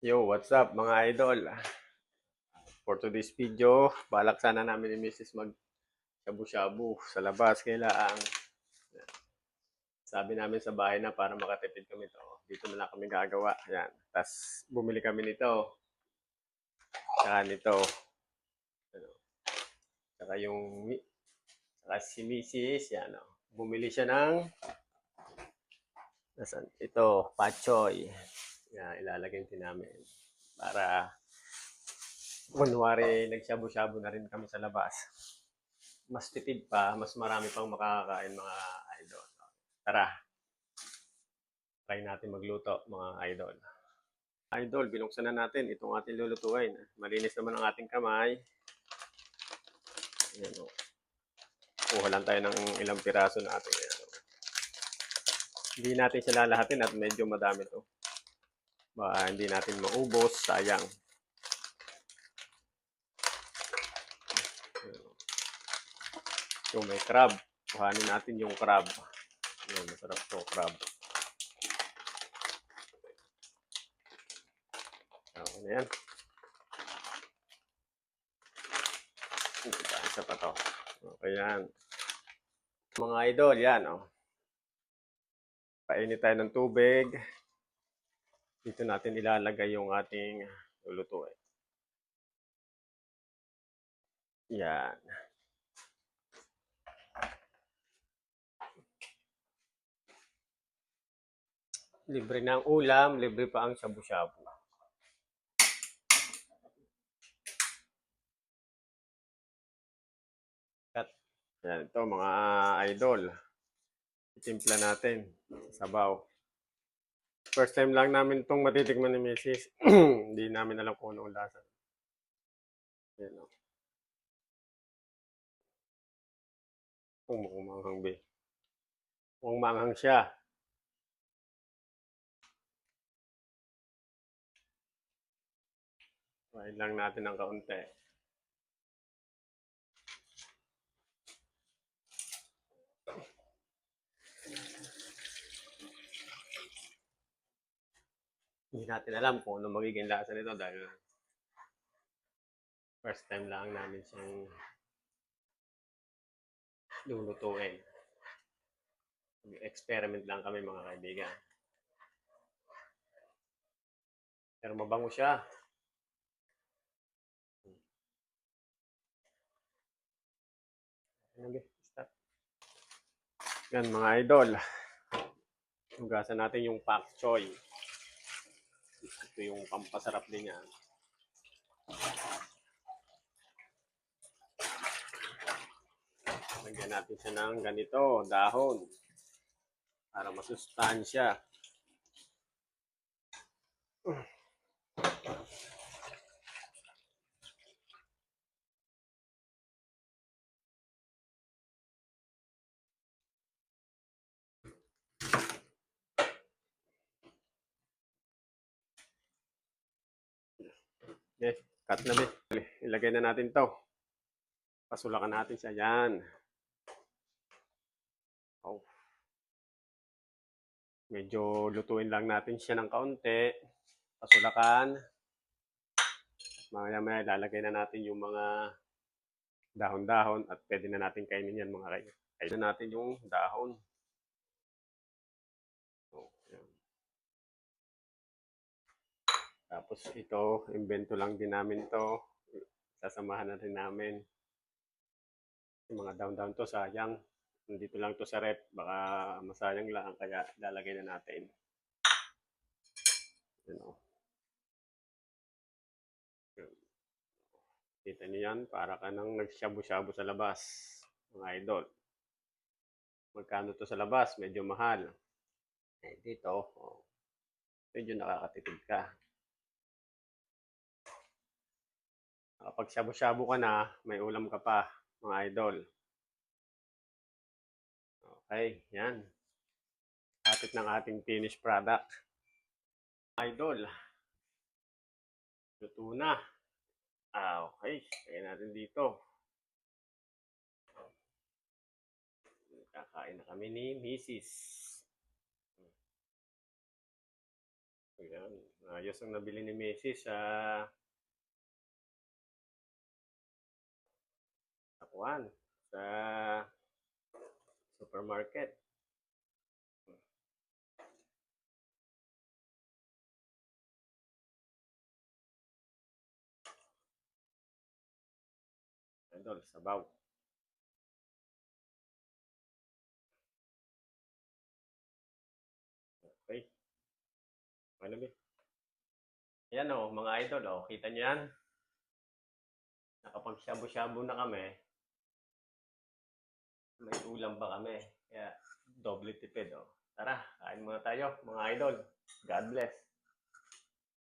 Yo, what's up mga idol? For today's video, balak sana namin ni Mrs. mag shabu-shabu sa labas. Kailangan, sabi namin sa bahay na para makatipid kami to. Dito na lang kami gagawa. Yan. Tapos bumili kami nito. Saka nito. Ano, saka saka si Mrs. Yan. Oh. Bumili siya ng ito, pachoy. Yan, ilalagay din namin. Para kunwari nagshabu-shabu na rin kami sa labas. Mas tipid pa, mas marami pang makakakain mga idol. Tara, try natin magluto mga idol. Idol, binuksan na natin itong ating lulutuin. Malinis naman ang ating kamay. Ayan, o. Kuha lang tayo ng ilang piraso na ating ayan, o. Hindi natin siya lalahatin at medyo madami to. Baka hindi natin maubos, sayang. Yung may crab, kuhanin natin yung crab. Ayan, masarap to, crab. Ano yan? Isa pa to. Okay yan. Mga idol, yan o. Painit tayo ng tubig. Dito natin ilalagay yung ating lulutuin. Yan. Libre na ang ulam, libre pa ang shabu-shabu. Yan, ito mga idol. Itimpla natin sa sabaw. First time lang namin itong matitikman ni Mrs. Hindi namin alam kung anong lasa. Yan o. Mukhang manghang be. Mukhang manghang siya. Kain lang natin ng kaunti. Hindi natin alam kung ano magiging lasa nito dahil first time lang namin siyang lulutuin. Experiment lang kami mga kaibigan. Pero mabango siya. Yan mga idol. Hugasan natin yung pak choy. Ito yung pampasarap din yan. Lagyan natin siya ng ganito, dahon. Para masustansya. Okay, cut na din. Ilagay na natin to. Pasulakan natin siya. Yan. Oh. Medyo lutuin lang natin siya ng kaunti. Pasulakan. Maya-maya lalagay na natin yung mga dahon-dahon at pwede na natin kainin yan mga kaibigan. Kainin na natin yung dahon. Oh, yan. Tapos ito, invento lang din namin to. Sasamahan na rin namin. Yung mga down-down to, sayang. Nandito lang to sa rep. Baka masayang lang, kaya lalagay na natin. Ano. Kita niyo yan, para ka nang nagshabu-shabu sa labas. Mga idol. Magkano to sa labas? Medyo mahal. Eh, dito, oh, medyo nakakatipid ka. Kapag shabu-shabu ka na, may ulam ka pa, mga idol. Okay, yan. Kapit ng ating finished product. Idol. Luto na. Okay. Kaya natin dito. Kakain na kami ni Mrs. Ayan. Ayos ang nabili ni Macy sa Kuan, sa supermarket. Idol, sabaw. Okay. Ano ba? Yan o, mga idol, o. Kita niyo yan? Nakapag-shabu-shabu na kami. May ulam pa kami. Kaya, doble tipid, o. Tara, kain muna tayo, mga idol. God bless.